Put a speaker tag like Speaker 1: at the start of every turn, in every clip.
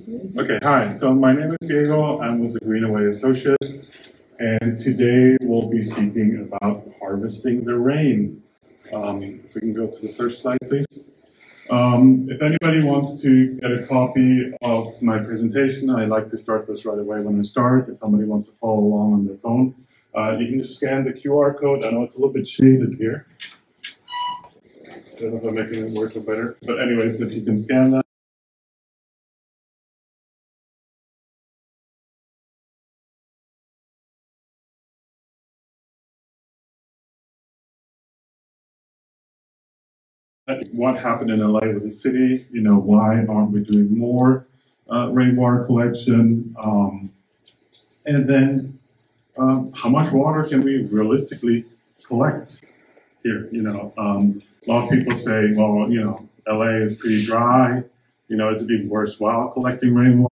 Speaker 1: Okay, hi. So my name is Diego. I'm with the Greenaway Associates, and today we'll be speaking about harvesting the rain. If we can go to the first slide, please. If anybody wants to get a copy of my presentation, I like to start this right away when I start. If somebody wants to follow along on their phone, you can just scan the QR code. I know it's a little bit shaded here. I don't know if I'm making it work better. But anyways, if you can scan that. What happened in LA with the city? You know, why aren't we doing more rainwater collection? And then how much water can we realistically collect here? You know, a lot of people say, well, you know, LA is pretty dry. You know, is it even worthwhile collecting rainwater?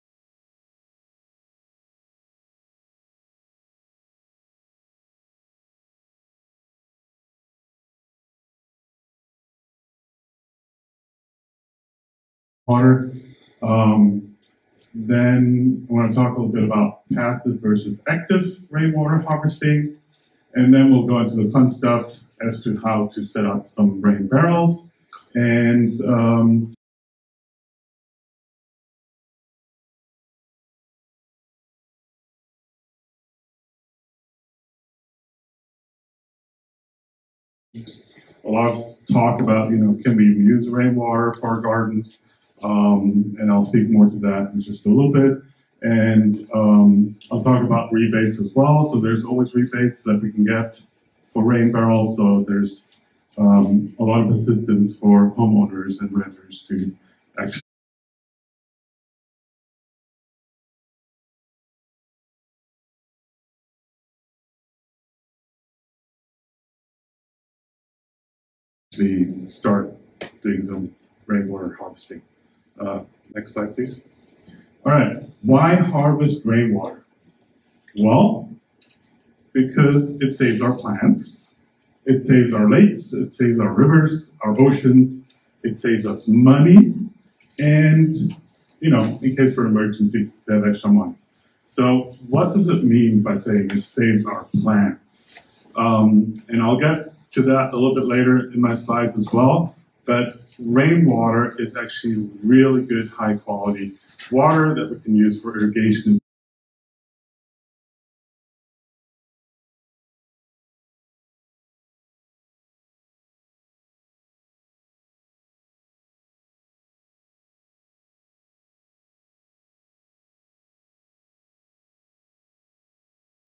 Speaker 1: Then I want to talk a little bit about passive versus active rainwater harvesting. And then we'll go into the fun stuff as to how to set up some rain barrels. And a lot of talk about, you know, can we use rainwater for our gardens? And I'll speak more to that in just a little bit. And I'll talk about rebates as well. So there's always rebates that we can get for rain barrels. So there's a lot of assistance for homeowners and renters to actually start doing some rainwater harvesting. Next slide, please. All right, why harvest rainwater? Well, because it saves our plants, it saves our lakes, it saves our rivers, our oceans, it saves us money, and, you know, in case for emergency, to have extra money. So what does it mean by saying it saves our plants? And I'll get to that a little bit later in my slides as well, but rainwater is actually really good, high quality water that we can use for irrigation.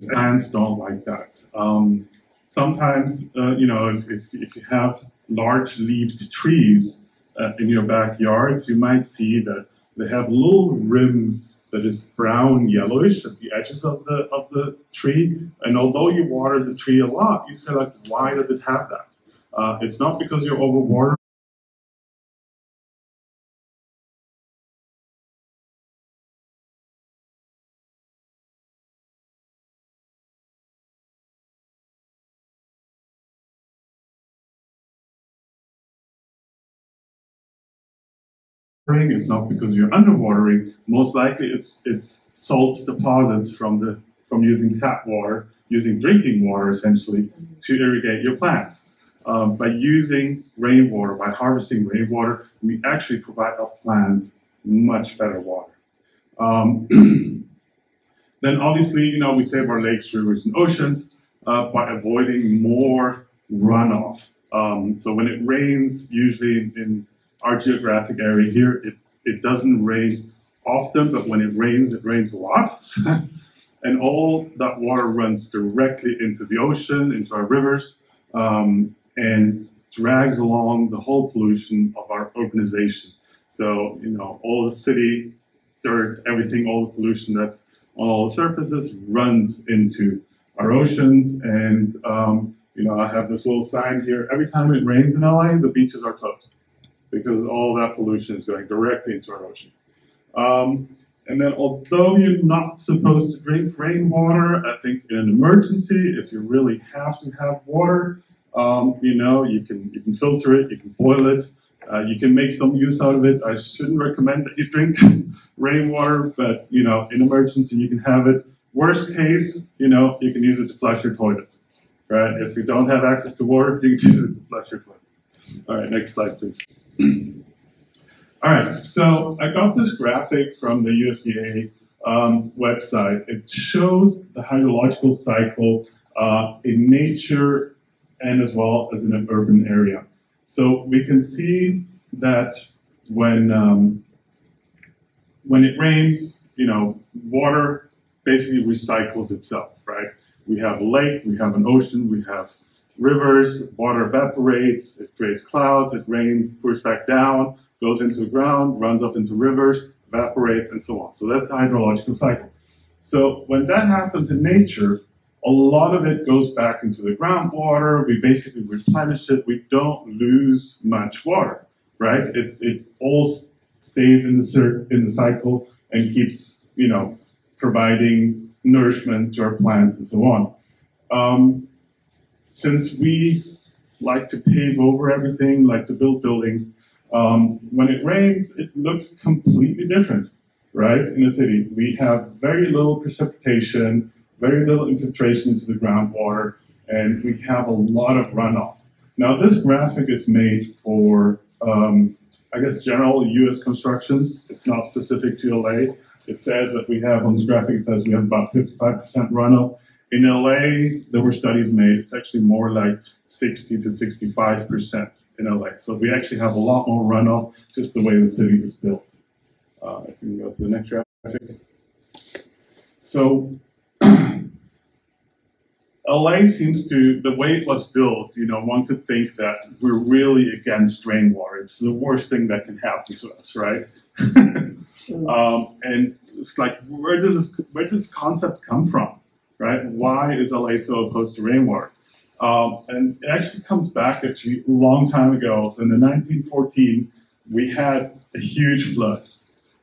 Speaker 1: Plants don't like that. Sometimes, you know, if you have large-leaved trees in your backyards, you might see that they have a little rim that is brown yellowish at the edges of the tree. And although you water the tree a lot, you say, like, why does it have that? It's not because you're overwatering. It's not because you're underwatering. Most likely, it's salt deposits from using tap water, using drinking water essentially to irrigate your plants. By using rainwater, by harvesting rainwater, we actually provide our plants much better water. Then obviously, you know, we save our lakes, rivers, and oceans by avoiding more runoff. So when it rains, usually in our geographic area here, it doesn't rain often, but when it rains a lot. And all that water runs directly into the ocean, into our rivers, and drags along the whole pollution of our urbanization. So, you know, all the city, dirt, everything, all the pollution that's on all the surfaces runs into our oceans. And, you know, I have this little sign here. Every time it rains in LA, the beaches are closed because all that pollution is going directly into our ocean. And then although you're not supposed to drink rainwater, I think in an emergency, if you really have to have water, you know, you can filter it, you can boil it, You can make some use out of it. I shouldn't recommend that you drink rainwater, but you know, in emergency you can have it. Worst case, you know, you can use it to flush your toilets, right? If you don't have access to water, you can use it to flush your toilets. All right, next slide, please. All right, so I got this graphic from the USDA website. It shows the hydrological cycle in nature and as well as in an urban area. So we can see that when it rains, you know, water basically recycles itself, right? We have a lake, we have an ocean, we have rivers, water evaporates, it creates clouds, it rains, pours back down, goes into the ground, runs up into rivers, evaporates, and so on. So that's the hydrological cycle. So when that happens in nature, a lot of it goes back into the groundwater. We basically replenish it. We don't lose much water, right? It all stays in the cycle and keeps, you know, providing nourishment to our plants and so on. Since we like to pave over everything, like to build buildings, when it rains, it looks completely different, right? In the city, we have very little precipitation, very little infiltration into the groundwater, and we have a lot of runoff. Now, this graphic is made for, I guess, general US constructions. It's not specific to LA. It says that we have, on this graphic, it says we have about 55% runoff. In LA, there were studies made, it's actually more like 60 to 65% in LA. So we actually have a lot more runoff, just the way the city is built. If we can go to the next graphic. So, LA seems to, the way it was built, you know, one could think that we're really against rainwater. It's the worst thing that can happen to us, right? And it's like, where does this concept come from, right? Why is LA so opposed to rainwater? And it actually comes back actually a long time ago. So in the 1914, we had a huge flood,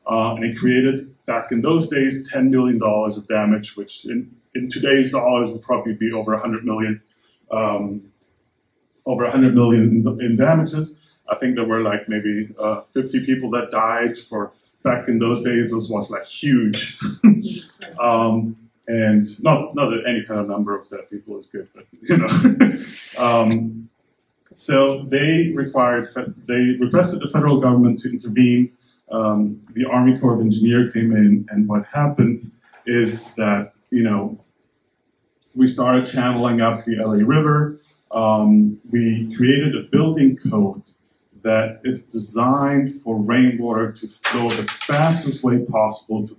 Speaker 1: and it created, back in those days, $10 million of damage, which in today's dollars would probably be over 100 million, in damages. I think there were like maybe 50 people that died. For back in those days, this was like huge. And not that any kind of number of dead people is good, but you know. So they requested the federal government to intervene. The Army Corps of Engineers came in, and what happened is that, you know, we started channeling up the LA River. We created a building code that is designed for rainwater to flow the fastest way possible to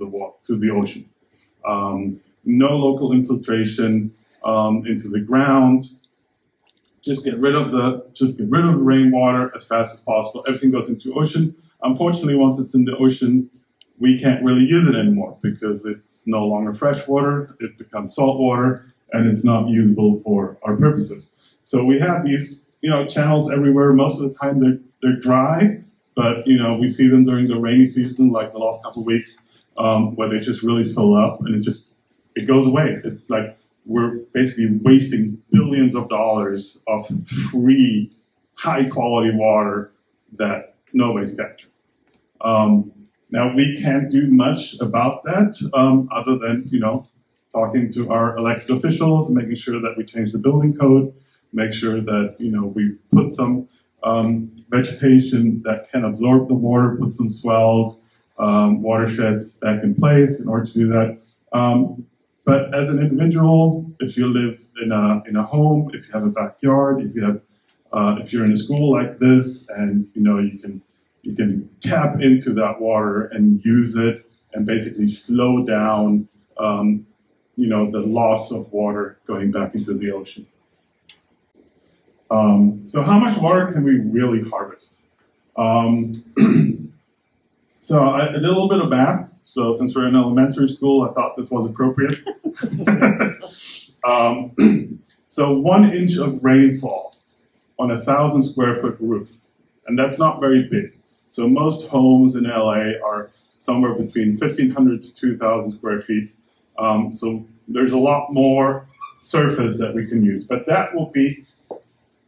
Speaker 1: the ocean. No local infiltration into the ground. Just get rid of the rainwater as fast as possible. Everything goes into ocean. Unfortunately, once it's in the ocean, we can't really use it anymore because it's no longer fresh water. It becomes salt water, and it's not usable for our purposes. So we have these, you know, channels everywhere. Most of the time they're dry, but you know, we see them during the rainy season, like the last couple of weeks, where they just really fill up, and it goes away. It's like we're basically wasting billions of dollars of free, high-quality water that nobody's captured. Now, we can't do much about that other than, you know, talking to our elected officials and making sure that we change the building code, make sure that, you know, we put some vegetation that can absorb the water, put some swells, watersheds back in place in order to do that. But as an individual, if you live in a home, if you have a backyard, if you're in a school like this, and you know, you can tap into that water and use it, and basically slow down, you know, the loss of water going back into the ocean. So how much water can we really harvest? So I did a little bit of math. So since we're in elementary school, I thought this was appropriate. So 1 inch of rainfall on a 1,000 square foot roof, and that's not very big. So most homes in LA are somewhere between 1,500 to 2,000 square feet. So there's a lot more surface that we can use, but that will be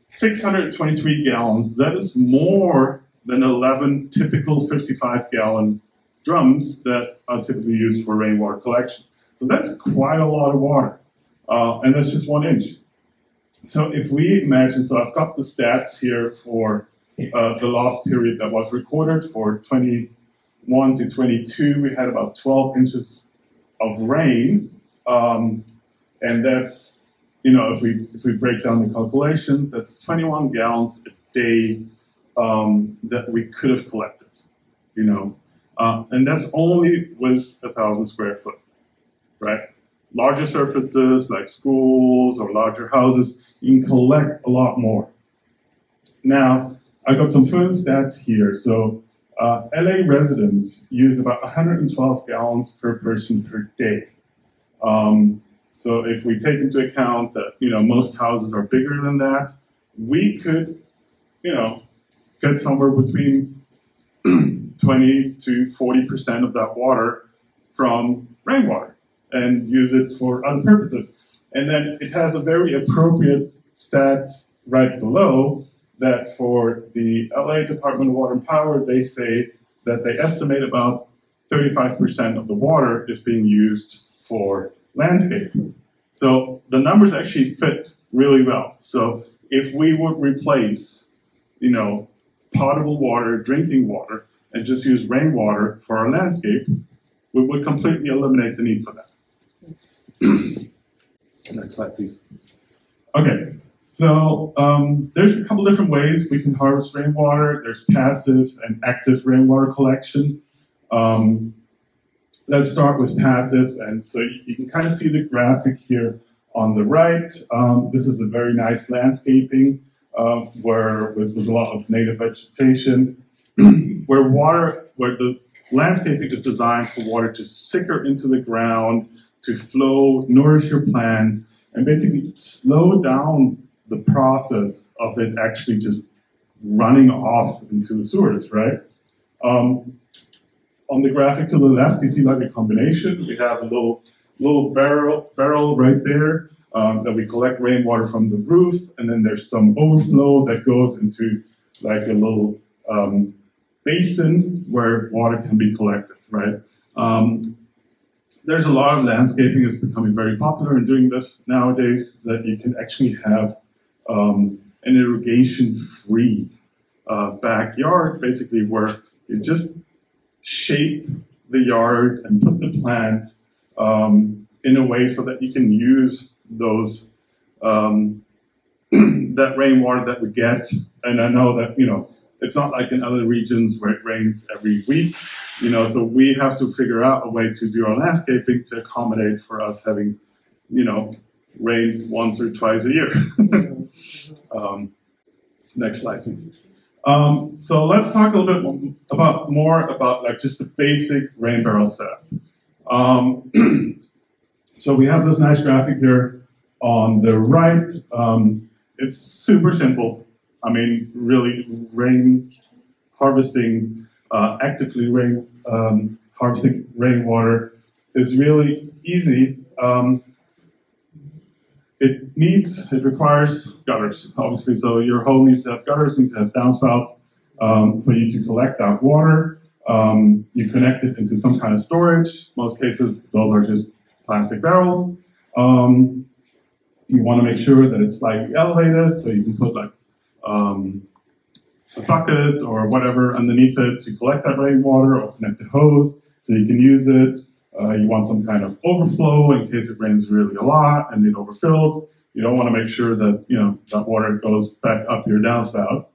Speaker 1: 623 gallons. That is more than 11 typical 55-gallon drums that are typically used for rainwater collection. So that's quite a lot of water, and that's just 1 inch. So if we imagine, so I've got the stats here for the last period that was recorded for 21 to 22, we had about 12 inches of rain, and that's, you know, if we break down the calculations, that's 21 gallons a day that we could have collected, you know, and that's only with 1,000 square foot, right? Larger surfaces like schools or larger houses, you can collect a lot more. Now, I got some further stats here. So LA residents use about 112 gallons per person per day. So if we take into account that, you know, most houses are bigger than that, we could, you know, get somewhere between 20 to 40% of that water from rainwater and use it for other purposes. And then it has a very appropriate stat right below that for the LA Department of Water and Power, they say that they estimate about 35% of the water is being used for landscaping. So the numbers actually fit really well. So if we would replace, you know, potable water, drinking water, and just use rainwater for our landscape, we would completely eliminate the need for that. Next slide, please. Okay, so there's a couple different ways we can harvest rainwater. There's passive and active rainwater collection. Let's start with passive, and so you can kind of see the graphic here on the right. This is a very nice landscaping where with a lot of native vegetation, where the landscaping is designed for water to sicker into the ground, to flow, nourish your plants, and basically slow down the process of it actually just running off into the sewers, right? On the graphic to the left, you see like a combination. We have a little barrel right there that we collect rainwater from the roof, and then there's some overflow that goes into like a little basin where water can be collected, right? There's a lot of landscaping that's becoming very popular in doing this nowadays, that you can actually have an irrigation-free backyard, basically, where you just shape the yard and put the plants in a way so that you can use those that rainwater that we get. And I know that, you know, it's not like in other regions where it rains every week, you know, so we have to figure out a way to do our landscaping to accommodate for us having, you know, rain once or twice a year. Next slide, please. So let's talk a little bit more about like just the basic rain barrel setup. So we have this nice graphic here on the right. It's super simple. I mean, really, rain harvesting, actively harvesting rainwater is really easy. It requires gutters, obviously. So your home needs to have gutters, needs to have downspouts for you to collect that water. You connect it into some kind of storage. Most cases, those are just plastic barrels. You want to make sure that it's slightly elevated, so you can put like a bucket or whatever underneath it to collect that rainwater, or connect a hose so you can use it. You want some kind of overflow in case it rains really a lot and it overfills. You don't want to make sure that, you know, that water goes back up your downspout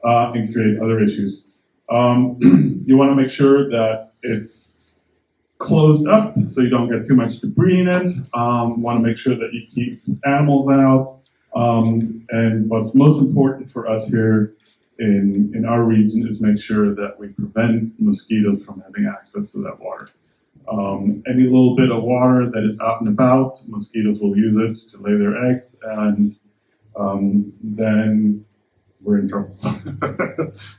Speaker 1: and create other issues. You want to make sure that it's closed up so you don't get too much debris in it. Want to make sure that you keep animals out. And what's most important for us here in our region is make sure that we prevent mosquitoes from having access to that water. Any little bit of water that is out and about, mosquitoes will use it to lay their eggs, and then we're in trouble.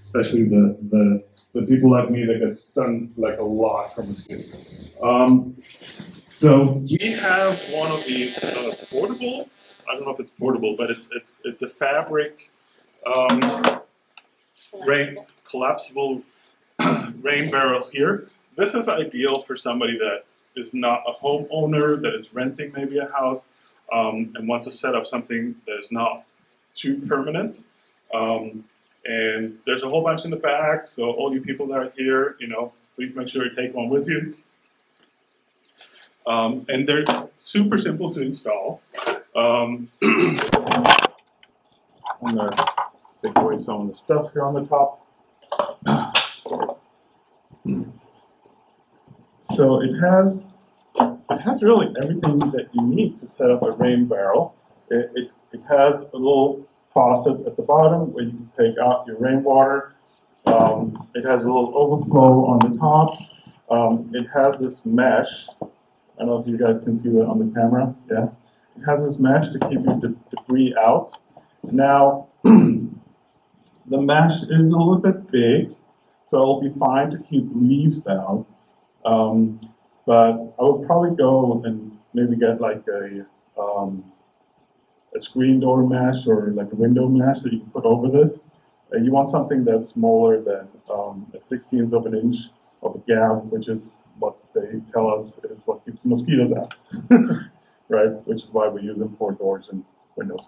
Speaker 1: Especially the people like me that get stung like a lot from mosquitoes. So we have one of these portable. I don't know if it's portable, but it's a fabric rain collapsible rain barrel here. This is ideal for somebody that is not a homeowner, that is renting maybe a house, and wants to set up something that is not too permanent. And there's a whole bunch in the back, so all you people that are here, please make sure you take one with you. And they're super simple to install. I'm gonna take away some of the stuff here on the top. So it has really everything that you need to set up a rain barrel. It has a little faucet at the bottom where you can take out your rainwater. It has a little overflow on the top. It has this mesh. I don't know if you guys can see that on the camera. Yeah, it has this mesh to keep your debris out. Now, the mesh is a little bit big, so it'll be fine to keep leaves out. But I would probably go and maybe get like a screen door mesh or like a window mesh that you can put over this. You want something that's smaller than a 16th of an inch of a gap, which is what they tell us is what keeps mosquitoes out, right? Which is why we use them for doors and windows.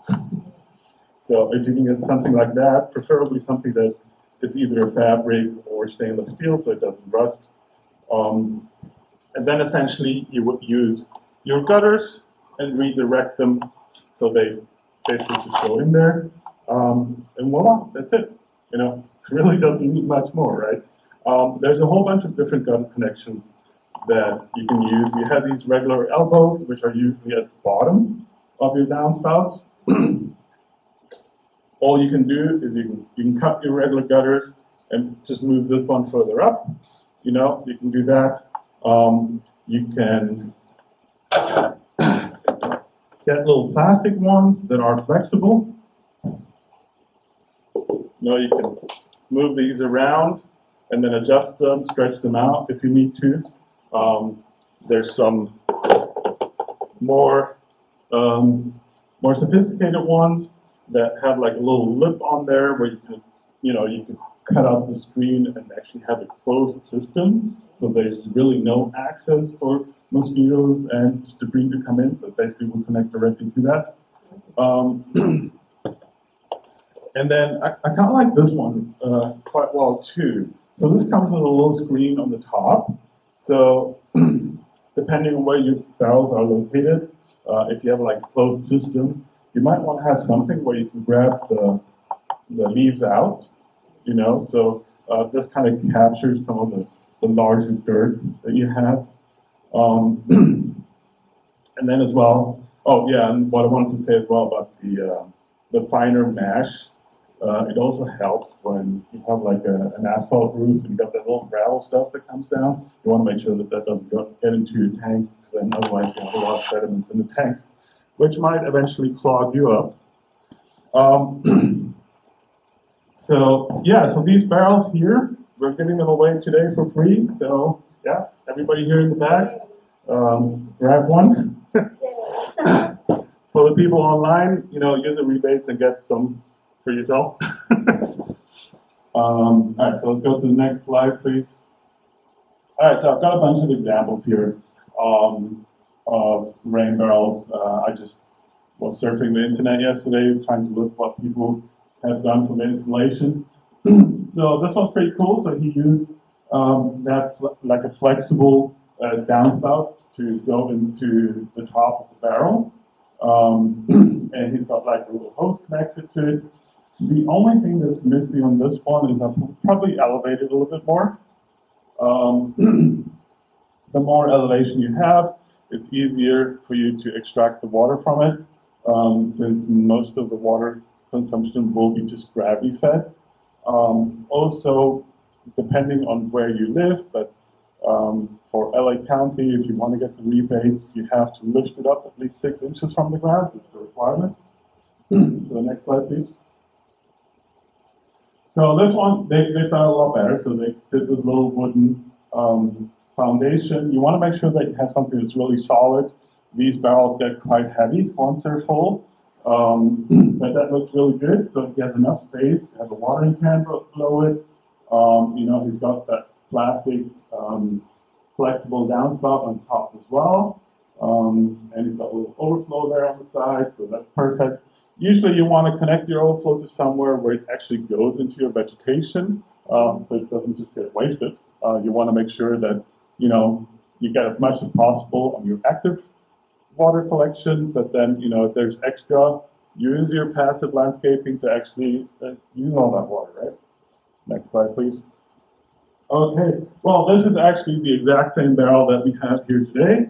Speaker 1: So if you can get something like that, preferably something that is either a fabric or stainless steel so it doesn't rust. And then essentially you would use your gutters and redirect them so they basically just go in there. And voila, that's it. It really doesn't need much more, right? There's a whole bunch of different gutter connections that you can use. You have these regular elbows, which are usually at the bottom of your downspouts. All you can do is you can cut your regular gutters and just move this one further up. You can do that. You can get little plastic ones that are flexible. You can move these around and then adjust them, stretch them out if you need to. There's some more sophisticated ones that have like a little lip on there where you can cut out the screen and actually have a closed system. So there's really no access for mosquitoes and debris to come in. So basically we'll connect directly to that. And then I kind of like this one quite well too. So this comes with a little screen on the top. So depending on where your barrels are located, if you have like a closed system, you might want to have something where you can grab the leaves out, so this kind of captures some of the larger dirt that you have. And then as well, oh yeah, and what I wanted to say as well about the finer mesh, it also helps when you have like an asphalt roof and you got that little gravel stuff that comes down. You want to make sure that doesn't get into your tank, then otherwise you have a lot of sediments in the tank, which might eventually clog you up. So these barrels here, we're giving them away today for free. So yeah, everybody here in the back, grab one. For the people online, use the rebates and get some for yourself. All right, so let's go to the next slide, please. All right, so I've got a bunch of examples here of rain barrels. I just was surfing the internet yesterday, trying to look what people have done for the installation. So this one's pretty cool. So he used like a flexible downspout to go into the top of the barrel. And he's got like a little hose connected to it. The only thing that's missing on this one is I'll probably elevate it a little bit more. The more elevation you have, it's easier for you to extract the water from it, since most of the water consumption will be just gravity fed. Also, depending on where you live, but for LA County, if you want to get the rebate, you have to lift it up at least 6 inches from the ground. It's a requirement. So the next slide, please. So this one, they found a lot better. So they did this little wooden foundation. You want to make sure that you have something that's really solid. These barrels get quite heavy once they're full. But that looks really good. So he has enough space to have a watering can below it. He's got that plastic flexible downspout on top as well. And he's got a little overflow there on the side, so that's perfect. Usually you want to connect your overflow to somewhere where it actually goes into your vegetation, so it doesn't just get wasted. You want to make sure that, you get as much as possible on your active water collection, but then, if there's extra, use your passive landscaping to actually use all that water, right? Next slide, please. Okay, well, this is actually the exact same barrel that we have here today.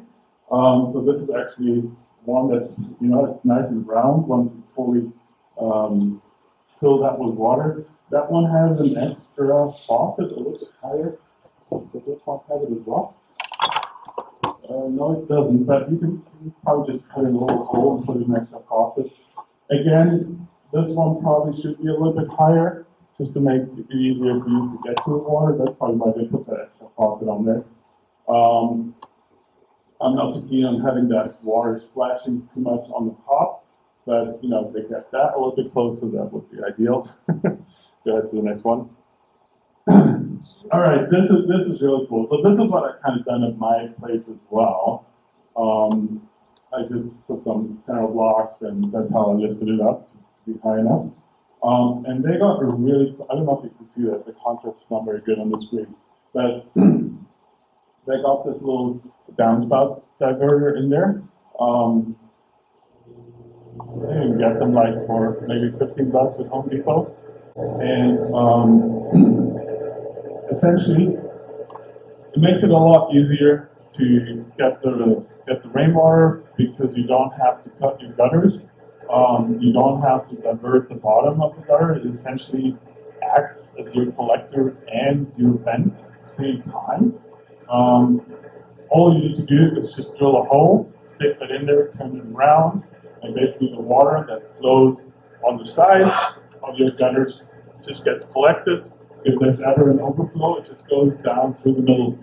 Speaker 1: So this is actually one that's, it's nice and round once it's fully filled up with water. That one has an extra faucet, a little bit higher. Does this one have it as well? No, it doesn't, but you can probably just put in a little hole and put in an extra faucet. Again, this one probably should be a little bit higher, just to make it easier for you to get to the water. That's probably why they put that extra faucet on there. I'm not too keen on having that water splashing too much on the top, but if they get that a little bit closer, that would be ideal. Go ahead to the next one. All right, this is really cool. So this is what I've kind of done at my place as well. I just put some center blocks, and that's how I lifted it up to be high enough. And they got a really, I don't know if you can see that, the contrast is not very good on the screen, but they got this little downspout diverter in there. You can get them like for maybe $15 at Home Depot. And essentially, it makes it a lot easier to get the rainwater because you don't have to cut your gutters. You don't have to divert the bottom of the gutter. It essentially acts as your collector and your vent at the same time. All you need to do is just drill a hole, stick it in there, turn it around, and basically the water that flows on the sides of your gutters just gets collected. If there's ever an overflow, it just goes down through the middle.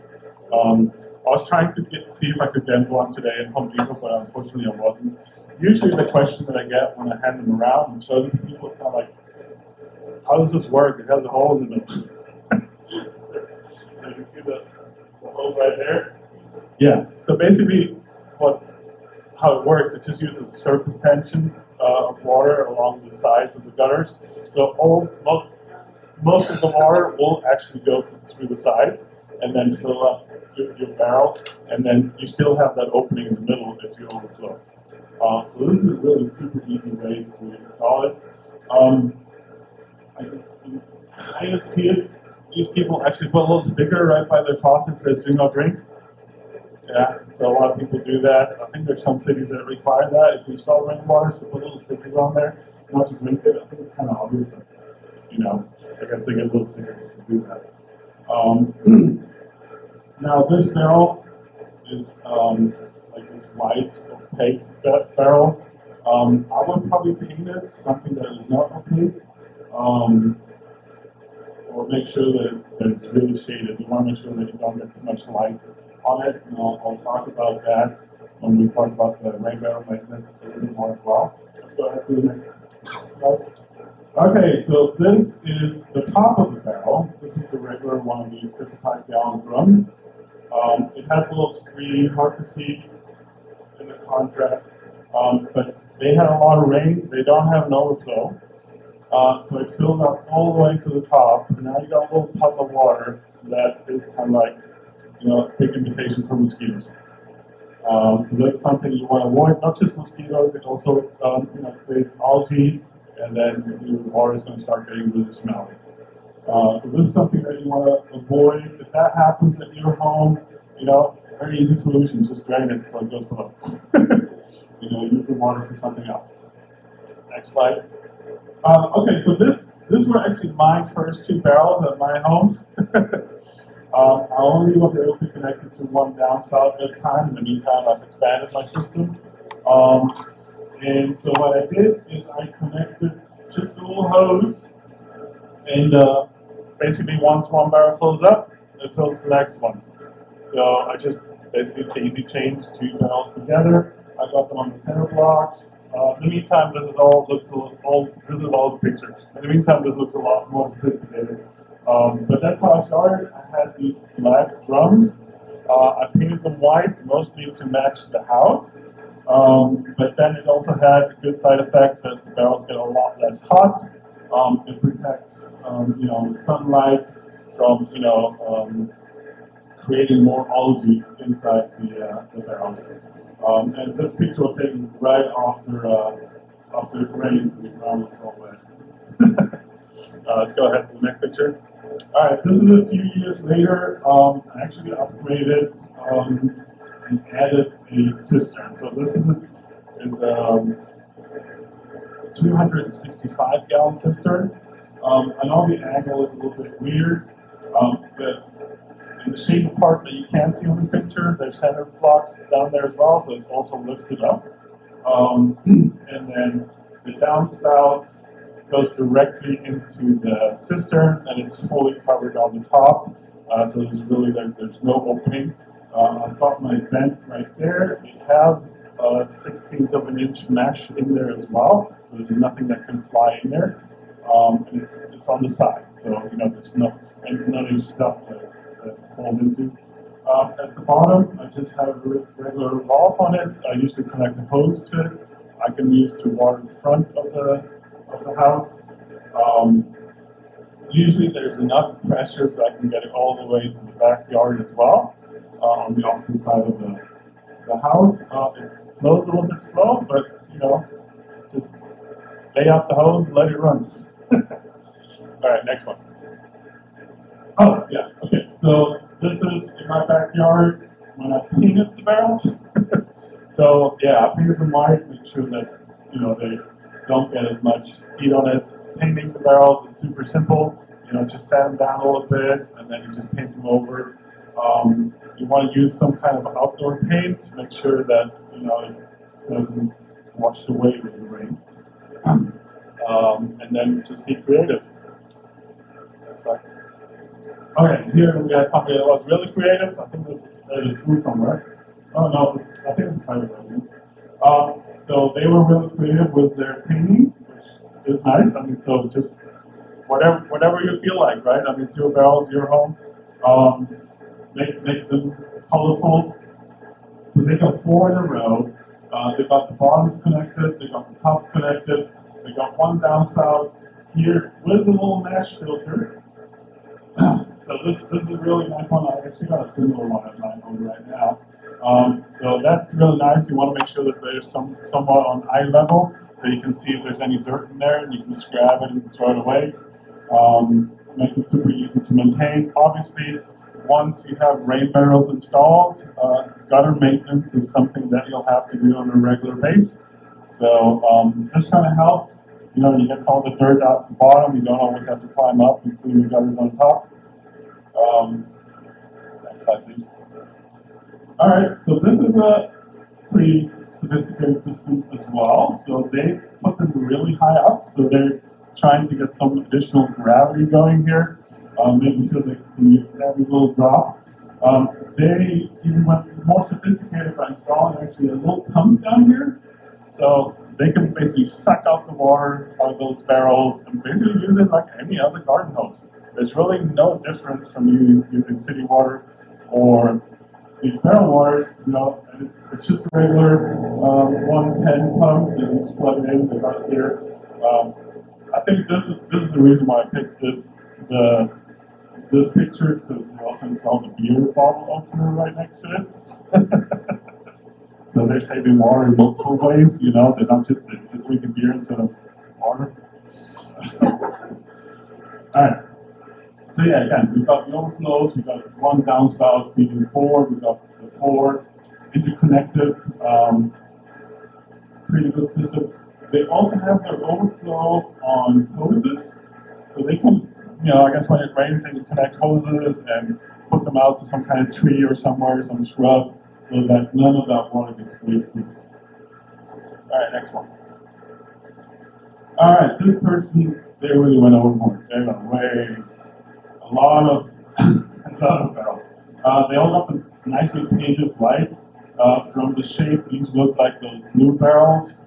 Speaker 1: I was trying to see if I could get one today at Home Depot, but unfortunately I wasn't. Usually the question that I get when I hand them around and show them to people is kind of like, how does this work? It has a hole in the middle. You can see the hole right there. Yeah, so basically how it works, it just uses surface tension of water along the sides of the gutters. So most of the water will actually go through the sides and then fill up your barrel, and then you still have that opening in the middle if you overflow. So this is a really super easy way to install it. I can see it. These people actually put a little sticker right by their faucet that says "Do not drink." Yeah, so a lot of people do that. I think there's some cities that require that. If you install rainwater, so put little stickers on there, not to drink it. I think it's kind of obvious, but I guess they get little stickers to do that. Now this barrel is like this white opaque barrel. I would probably paint it something that is not opaque, or make sure that it's really shaded. You want to make sure that you don't get too much light on it. And I'll talk about that when we talk about the rain barrel maintenance a little bit more as well. Let's go ahead to the next slide. Okay, so this is the top of the barrel. This is a regular one of these 55-gallon drums. It has a little screen, hard to see in the contrast, but they had a lot of rain. They don't have an overflow, so it filled up all the way to the top. And now you got a little puddle of water that is kind of like, a big invitation for mosquitoes. So that's something you want to avoid. Not just mosquitoes, it also creates algae, and then your water is going to start getting really smelly. So this is something that you want to avoid. If that happens at your home, very easy solution, just drain it so it goes below. Use the water for something else. Next slide. Okay, so this were actually my first 2 barrels at my home. I only was able to connect it to one downspout at a time. In the meantime, I've expanded my system. And so what I did is I connected just a little hose, and basically once one barrel fills up, it fills the next one. So I just basically daisy chained 2 barrels together. I got them on the center blocks. In the meantime, this is all the pictures. In the meantime, this looks a lot more sophisticated.
Speaker 2: But that's how I started. I had these black drums. I painted them white, mostly to match the house. But then it also had a good side effect that the barrels get a lot less hot. It protects, the sunlight from, creating more algae inside the barrels. And this picture was taken right after it rained, the ground was all wet. Let's go ahead to the next picture. All right, this is a few years later. I actually upgraded and added a cistern. So this is a 265-gallon cistern. I know the angle is a little bit weird, but in the shaded part that you can't see on this picture, there's center blocks down there as well, so it's also lifted up. And then the downspout goes directly into the cistern, and it's fully covered on the top. So there's no opening. I've got my vent right there. It has a 1/16 of an inch mesh in there as well, so there's nothing that can fly in there. And it's on the side, so there's none of stuff that falls into. At the bottom, I just have a regular valve on it. I used to connect a hose to it. I can use to water the front of the house. Usually there's enough pressure so I can get it all the way to the backyard as well, on the opposite side of the house. It flows a little bit slow, but just lay out the hose, let it run. All right, next one. Oh, yeah, okay, so this is in my backyard when I painted the barrels. So, yeah, I painted them white, make sure that, they don't get as much heat on it. Painting the barrels is super simple. Just sand them down a little bit, and then you just paint them over. You want to use some kind of outdoor paint to make sure that, it doesn't wash away with the rain. And then just be creative. Okay, here we have something that was really creative. I think there's a school somewhere. Oh no, I think it's private residence. So they were really creative with their painting, which is nice. I mean, so just whatever you feel like, right? I mean, it's your barrels, your home. Make them colorful. So they got 4 in a row. They got the bottoms connected. They got the tops connected. They got one downspout here with a little mesh filter. So this is a really nice one. I actually got a similar one at my home right now. So that's really nice. You want to make sure that there's somewhat on eye level, so you can see if there's any dirt in there, and you can just grab it and throw it away. Makes it super easy to maintain. Obviously, once you have rain barrels installed, gutter maintenance is something that you'll have to do on a regular basis. So this kind of helps. You get all the dirt out the bottom. You don't always have to climb up and clean your gutters on top. Next slide, please. All right, so this is a pretty sophisticated system as well. So they put them really high up. So they're trying to get some additional gravity going here, making sure they can use every little drop. They even went more sophisticated by installing actually a little pump down here. So they can basically suck out the water out of those barrels and basically use it like any other garden hose. There's really no difference from you using city water or these barrel waters, and it's just a regular 110 pump that you just plug it in, they got it here. I think this is the reason why I picked this picture, because they also installed a beer bottle opener right next to it. So they're saving water in multiple ways, they're not just drinking beer instead of water. Alright. So yeah, again, we've got the overflows, we've got one downspout feeding 4, we've got the 4 interconnected, pretty good system. They also have their overflow on hoses, so they can, I guess when it rains, they can connect hoses and put them out to some kind of tree or somewhere, some shrub, so that none of that water gets wasted. All right, next one. All right, this person, they really went overboard. They went way, a lot of barrels. They all got the nicely painted white. From the shape, these look like those blue barrels.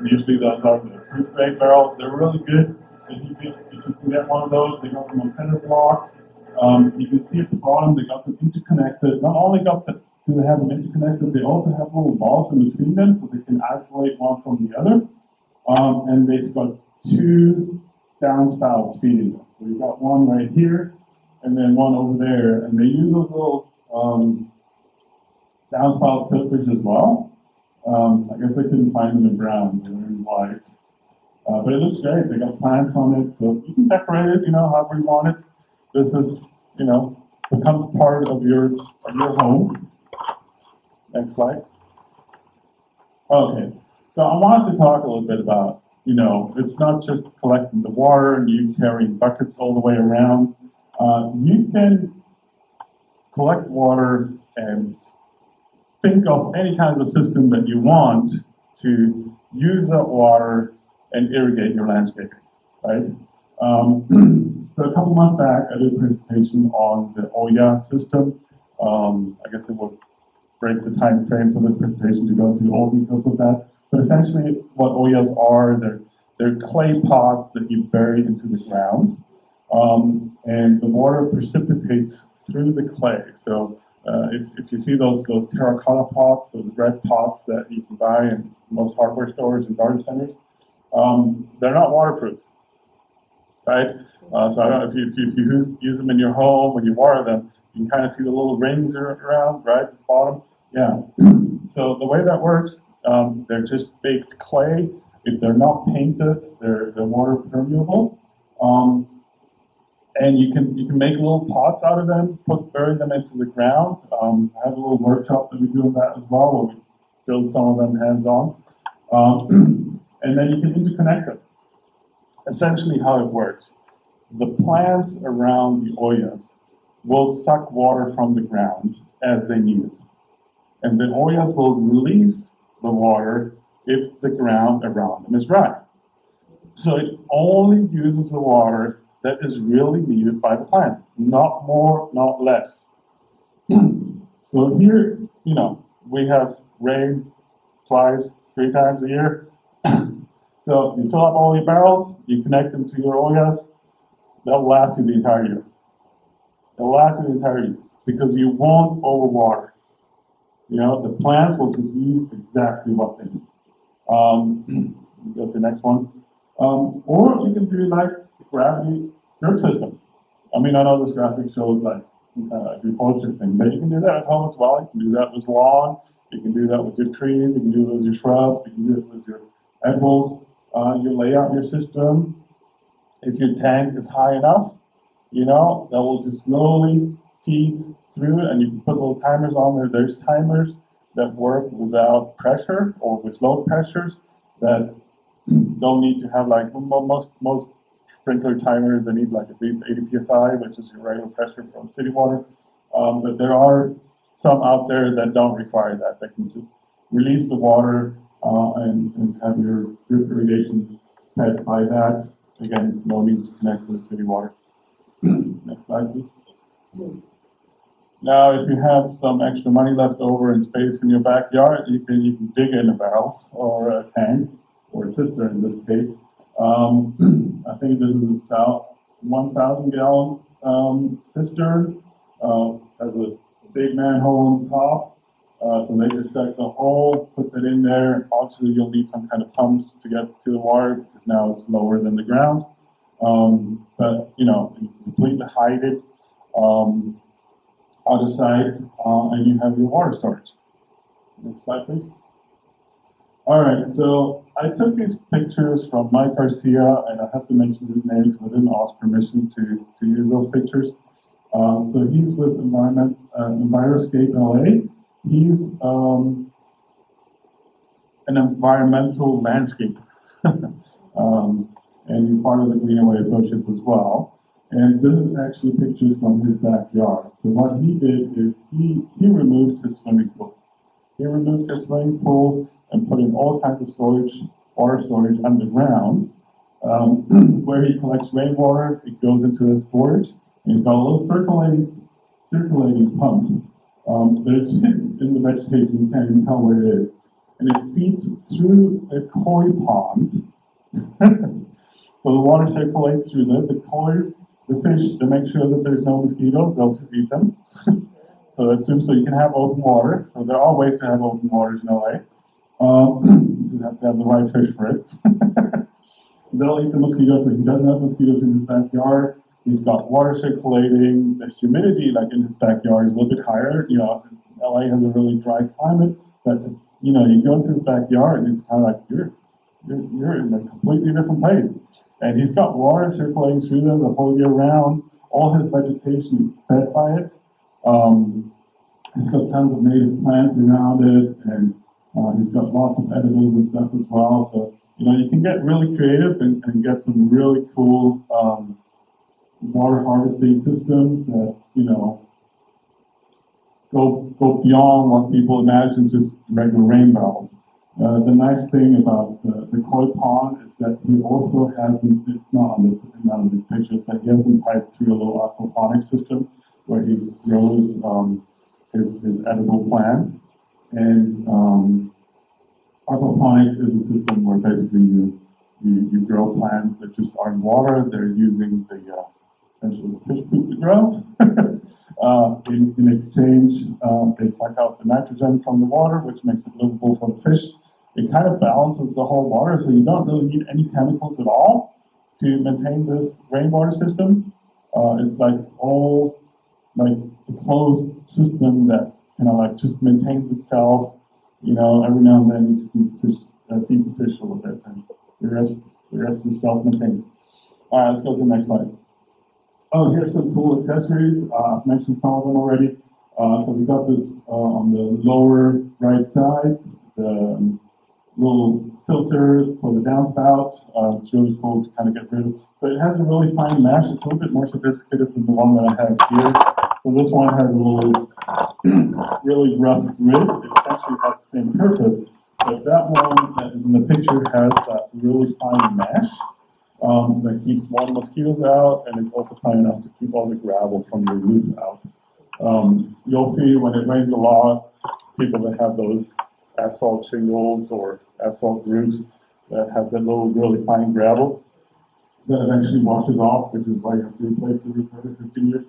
Speaker 2: Usually those are the fruit grade barrels. They're really good. if you can get one of those, they got them on center blocks. You can see at the bottom they got them interconnected. Not only do they have them interconnected, they also have little bulbs in between them so they can isolate one from the other. And they've got two downspouts feeding them. So you've got one right here and then one over there. And they use those little downspout filters as well. I guess I couldn't find them in brown, they were in white. But it looks great. They got plants on it, so you can decorate it, however you want it. This is, becomes part of your home. Next slide. Okay, so I wanted to talk a little bit about, it's not just collecting the water and you carrying buckets all the way around. You can collect water and think of any kinds of system that you want to use that water and irrigate your landscaping, right? So a couple months back, I did a presentation on the Oya system. I guess it would break the time frame for this presentation to go through all details of that. But essentially, what Oyas are, they're clay pots that you bury into the ground, and the water precipitates through the clay. So if you see those terracotta pots, those red pots that you can buy in most hardware stores and garden centers, they're not waterproof, right? So I don't know if you use them in your home when you water them, you can kind of see the little rings around, right, at the bottom. Yeah. So the way that works, they're just baked clay. If they're not painted, they're water permeable. And you can make little pots out of them, bury them into the ground. I have a little workshop that we do on that as well, where we build some of them hands-on. And then you can interconnect them. Essentially how it works. The plants around the Oyas will suck water from the ground as they need it. And the Oyas will release the water if the ground around them is dry. So it only uses the water that is really needed by the plant. Not more, not less. So here, we have rain twice, 3 times a year. So you fill up all your barrels, you connect them to your Oyas, they'll last you the entire year. They'll last you the entire year because you won't overwater. The plants will just use exactly what they need. Go to the next one. Or you can do like gravity drip system. I know this graphic shows like some kind of agriculture thing, but you can do that at home as well. You can do that with lawn. You can do that with your trees. You can do it with your shrubs. You can do it with your edibles. You lay out your system. If your tank is high enough, that will just slowly feed through it, and you can put little timers on there. There's timers that work without pressure or with low pressures that don't need to have like most sprinkler timers. They need like at least 80 psi, which is your regular pressure from city water. But there are some out there that don't require that. They can just release the water and have your drip irrigation fed by that. Again, no need to connect to the city water. Next slide, please. Now, if you have some extra money left over and space in your backyard, you can dig in a barrel or a tank or a cistern in this case. I think this is a 1,000-gallon cistern. Has a big manhole on top. So they just dug the hole, put that in there. Obviously, you'll need some kind of pumps to get to the water because now it's lower than the ground. But you completely hide it out of sight, and you have your water storage. Next slide, please. All right, so I took these pictures from Mike Garcia, and I have to mention his name because I didn't ask permission to use those pictures. So he's with Enviroscape LA. He's an environmental landscaper, and he's part of the Greenaway Associates as well. And this is actually pictures from his backyard. So what he did is he removed his swimming pool. He removed his swimming pool and put in all kinds of storage, water storage underground, where he collects rainwater. It goes into the storage, and he's got a little circulating pump. But it's hidden in the vegetation. You can't even tell where it is. And it feeds through a koi pond So the water circulates through the coils. The fish, to make sure that there's no mosquitoes, they'll just eat them. So that's so you can have open water. So there are ways to have open waters in LA. You have to have the right fish for it. They'll eat the mosquitoes, so he doesn't have mosquitoes in his backyard. He's got water circulating. The humidity, like in his backyard, is a little bit higher. You know, LA has a really dry climate, but you know, you go into his backyard and it's kind of like you're in a completely different place. And he's got water circulating through them the whole year round. All his vegetation is fed by it. He's got tons of native plants around it, and he's got lots of edibles and stuff as well. So, you know, you can get really creative and get some really cool water harvesting systems that, you know, go beyond what people imagine just regular rain barrels. The nice thing about the koi pond is that he also has, it's not on this picture, but he has them piped through a little aquaponics system where he grows his edible plants. And aquaponics is a system where basically you grow plants that just aren't water. They're using the essentially the fish poop to grow. In exchange, they suck out the nitrogen from the water, which makes it livable for the fish. It kind of balances the whole water, so you don't really need any chemicals at all to maintain this rainwater system. It's like all like a closed system that like just maintains itself. You know, every now and then you can feed the fish a little bit, and the rest is self-maintained. All right, let's go to the next slide. Oh, here's some cool accessories. I've mentioned some of them already. So we got this on the lower right side, the little filter for the downspout. It's really cool to kind of get rid of. So it has a really fine mesh. It's a little bit more sophisticated than the one that I have here. So this one has a little really rough grid. It essentially has the same purpose. But that one that is in the picture has that really fine mesh that keeps water mosquitoes out, and it's also fine enough to keep all the gravel from your roof out. You'll see when it rains a lot, people that have those asphalt shingles or asphalt roofs that has that little really fine gravel that eventually washes off, which is why you have to replace the roof every 15 years.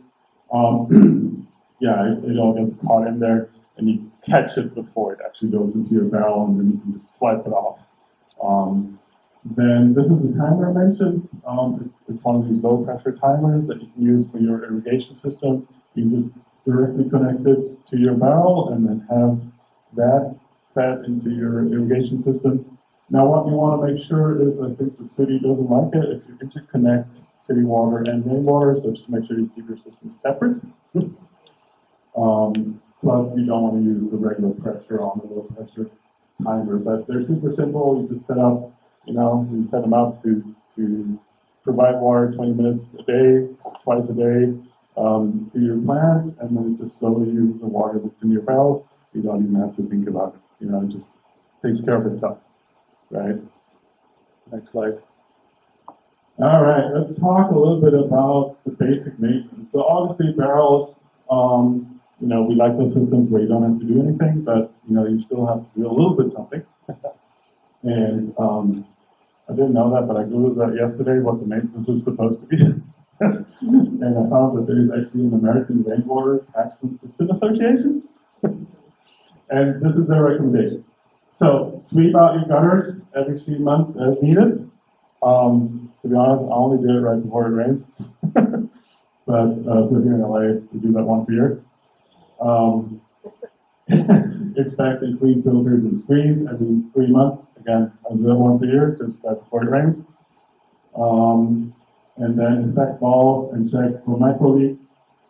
Speaker 2: Yeah, it all gets caught in there, and you catch it before it actually goes into your barrel, and then you can just swipe it off. Then this is the timer I mentioned. It's one of these low pressure timers that you can use for your irrigation system. You just directly connect it to your barrel and then have that fed into your irrigation system. Now what you want to make sure is, I think the city doesn't like it if you interconnect city water and rainwater, so just make sure you keep your system separate. Plus you don't want to use the regular pressure on the low pressure timer, but they're super simple. You just set up, you set them up to provide water 20 minutes a day, twice a day to your plants, and then it just slowly uses the water that's in your barrels. You don't even have to think about it. It just takes care of itself, right? Next slide. All right, let's talk a little bit about the basic maintenance. So obviously barrels, we like those systems where you don't have to do anything, but you still have to do a little bit something. And I didn't know that, but I Googled that yesterday, what the maintenance is supposed to be. And I found that there is actually an American Rainwater Catchment System Association. And this is their recommendation. So sweep out your gutters every 3 months as needed. To be honest, I only do it right before it rains. But so here in LA, we do that once a year. Inspect and clean filters and screens every 3 months. Again, I do that once a year, just right before it rains. And then inspect valves and check for micro leaks.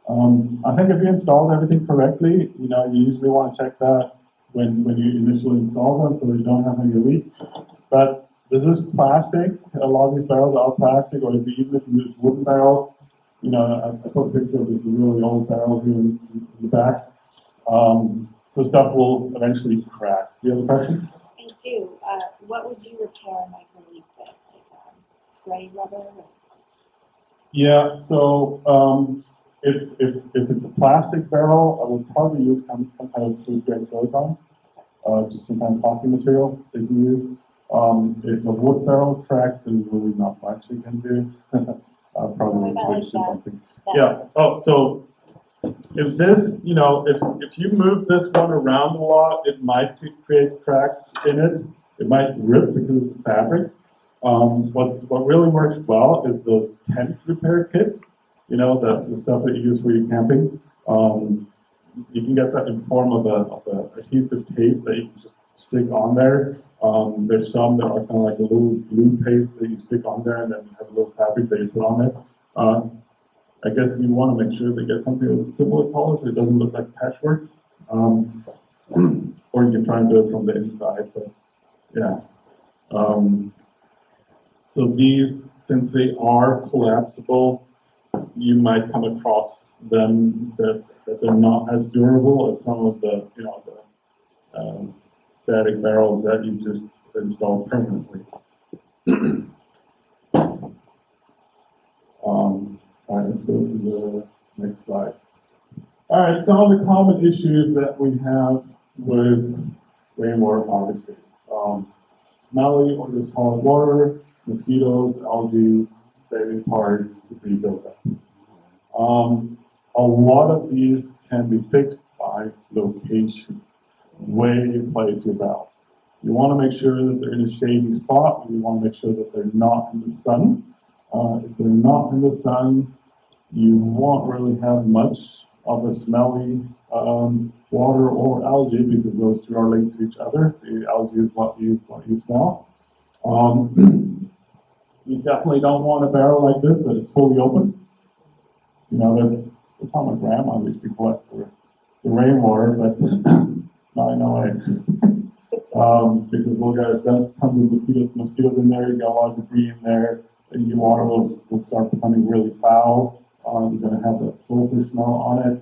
Speaker 2: I think if you installed everything correctly, you usually want to check that when you initially install them, so you don't have any leaks. But this is plastic. A lot of these barrels are plastic, or even if you use wooden barrels. I put a picture of this really old barrel here in the back. So stuff will eventually crack. Do you have a question?
Speaker 3: I do. What would you repair a micro leak with? Like spray rubber? Or?
Speaker 2: Yeah. So if it's a plastic barrel, I would probably use some kind of food grade silicone, just some kind of caulking material that you can use. If a wood barrel cracks, there's really not much you can do. I'll probably switch to something. Yeah. Oh, so if this, you know, if you move this one around a lot, it might create cracks in it. It might rip because of the fabric. What really works well is those tent repair kits. You know, the stuff that you use for your camping. You can get that in form of a adhesive tape that you can just stick on there. There's some that are kind of like a little glue paste that you stick on there, and then you have a little fabric that you put on it. I guess you want to make sure they get something that's similar polish. It doesn't look like patchwork. Or you can try and do it from the inside, but yeah. So these, since they are collapsible, you might come across them that they're not as durable as some of the, you know, the static barrels that you just install permanently. All right, let's go to the next slide. All right, some of the common issues that we have with rainwater harvesting. Smelly or just solid water, mosquitoes, algae, bathing parts, debris buildup. A lot of these can be fixed by location, where you place your valves. You want to make sure that they're in a shady spot, and you want to make sure that they're not in the sun. If they're not in the sun, you won't really have much of a smelly water or algae, because those two are linked to each other. The algae is what you smell. You definitely don't want a barrel like this that is fully open. You know, that's how my grandma used to collect the rainwater, but not in LA. Because we'll get tons of mosquitoes in there, you got a lot of debris in there, and your water will start becoming really foul. You're going to have that sulfur smell on it.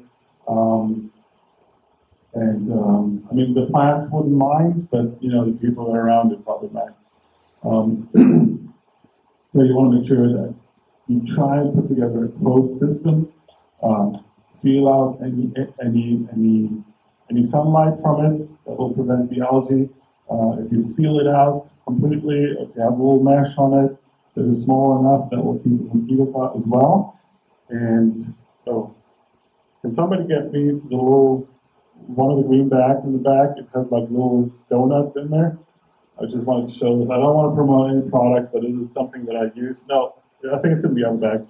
Speaker 2: I mean, the plants wouldn't mind, but, you know, the people that are around it probably might. So you want to make sure that you try and put together a closed system, seal out any sunlight from it that will prevent the algae. If you seal it out completely, if you have a little mesh on it that is small enough, that will keep the mosquitoes out as well. And so, can somebody get me the little, one of the green bags in the back? It has like little donuts in there. I just wanted to show that. I don't want to promote any product, but it is something that I use. No, I think it's in the other bag.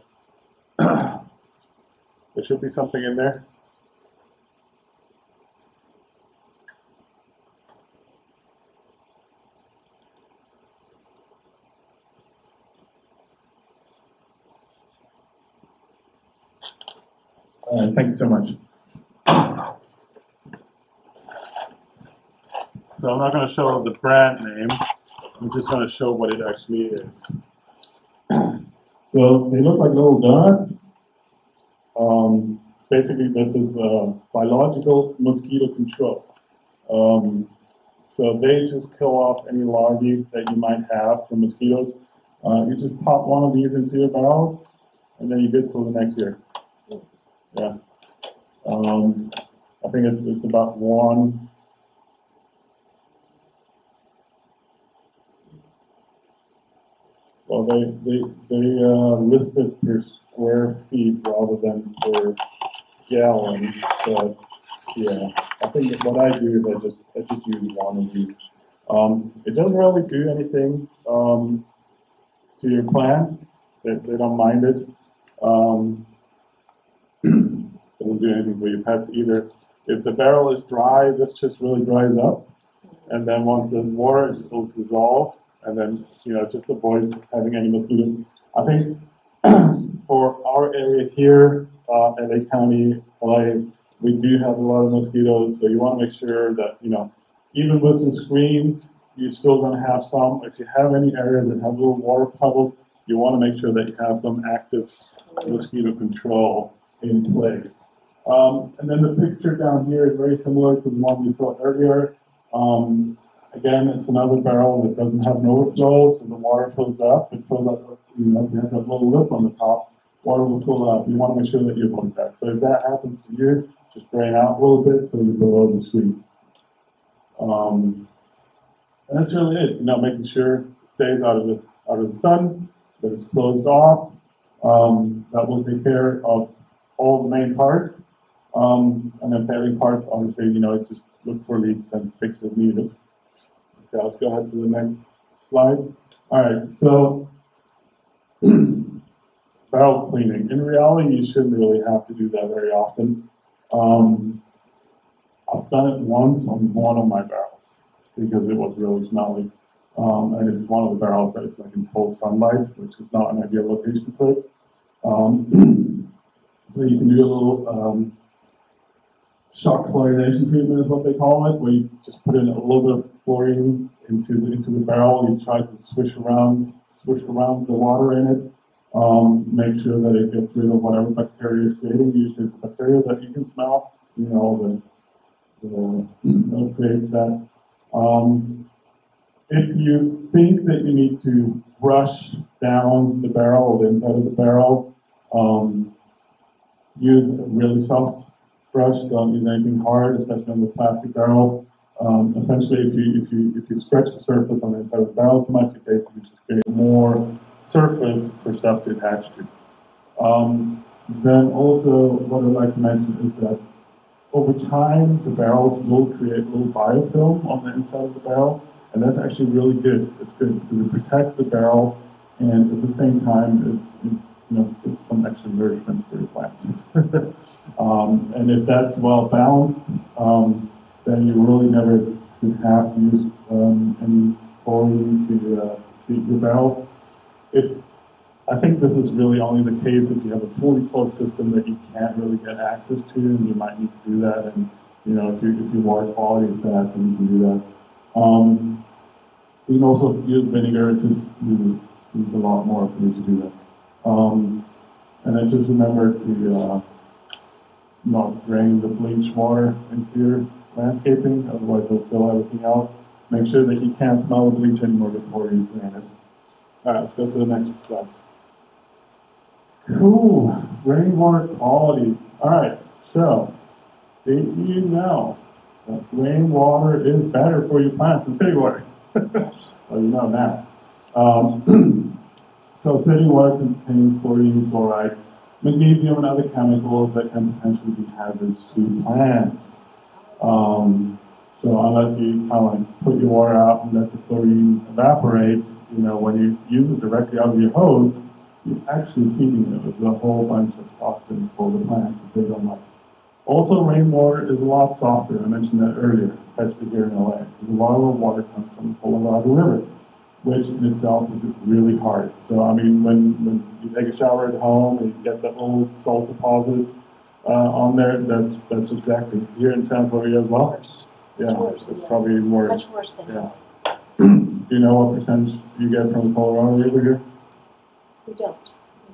Speaker 2: There should be something in there. Thank you so much. So I'm not going to show the brand name. I'm just going to show what it actually is. So they look like little donuts. Basically, this is biological mosquito control. So they just kill off any larvae that you might have from mosquitoes. You just pop one of these into your barrels, and then you're good till the next year. Yeah. I think it's about one. Well, they list it per square feet rather than per gallons. But yeah, I think that what I do is I just use one of these. It doesn't really do anything to your plants. They don't mind it. It won't do anything for your pets either. If the barrel is dry, this just really dries up, and then once there's water, it will dissolve, and then, you know, it just avoids having any mosquitoes. I think for our area here, LA County, LA, we do have a lot of mosquitoes, so you want to make sure that, you know, even with the screens, you're still going to have some. If you have any areas that have little water puddles, you want to make sure that you have some active mosquito control in place. And then the picture down here is very similar to the one we saw earlier. Again, it's another barrel that doesn't have an overflow, so the water fills up. It fills up, you know, you have that little lip on the top, water will fill up. You want to make sure that you avoid that. So if that happens to you, just drain out a little bit so you're below the sweep. And that's really it. Making sure it stays out of the sun, that it's closed off. That will take care of all the main parts. And then failing parts, obviously, just look for leaks and fix if needed. Okay, let's go ahead to the next slide. All right, so barrel cleaning. In reality, you shouldn't really have to do that very often. I've done it once on one of my barrels because it was really smelly. And it's one of the barrels that is like in full sunlight, which is not an ideal location for it. So you can do a little shock chlorination treatment is what they call it, where you just put in a little bit of chlorine into the barrel. You try to swish around the water in it. Make sure that it gets rid of whatever bacteria is creating. Usually it's bacteria that you can smell, that creates that. If you think that you need to brush down the barrel, the inside of the barrel, use a really soft brush. Don't use anything hard, especially on the plastic barrels. Essentially, if you scratch the surface on the inside of the barrel too much, you basically just create more surface for stuff to attach to. Then also, what I'd like to mention is that over time, the barrels will create a little biofilm on the inside of the barrel, and that's actually really good. It's good because it protects the barrel, and at the same time, it gives some extra nourishment for your plants. And if that's well balanced, then you really never have to use any chlorine to treat your barrel. I think this is really only the case if you have a fully closed system that you can't really get access to, and you might need to do that. And if your water quality is bad, then you can do that. You can also use vinegar. It just uses a lot more for you to do that. And then just remember to not drain the bleach water into your landscaping, otherwise it'll fill everything else. Make sure that you can't smell the bleach anymore before you drain it. All right, let's go to the next slide. Cool, rainwater quality. All right, so did you know that rainwater is better for your plants than city water? Well, you know now. So city water contains chlorine, chloride, magnesium, and other chemicals that can potentially be hazards to plants. So unless you kind of like put your water out and let the chlorine evaporate, when you use it directly out of your hose, you're actually feeding it with a whole bunch of toxins for the plants that they don't like. Also, rainwater is a lot softer. I mentioned that earlier, especially here in LA. Because a lot of our water comes from the Colorado River, which in itself is really hard. So, I mean, when you take a shower at home and you get the old salt deposit on there, that's exactly here in San Florida as well. Yeah, it's probably more.
Speaker 3: Much worse than
Speaker 2: yeah. Do you know what percentage you get from the Colorado River here?
Speaker 3: We don't.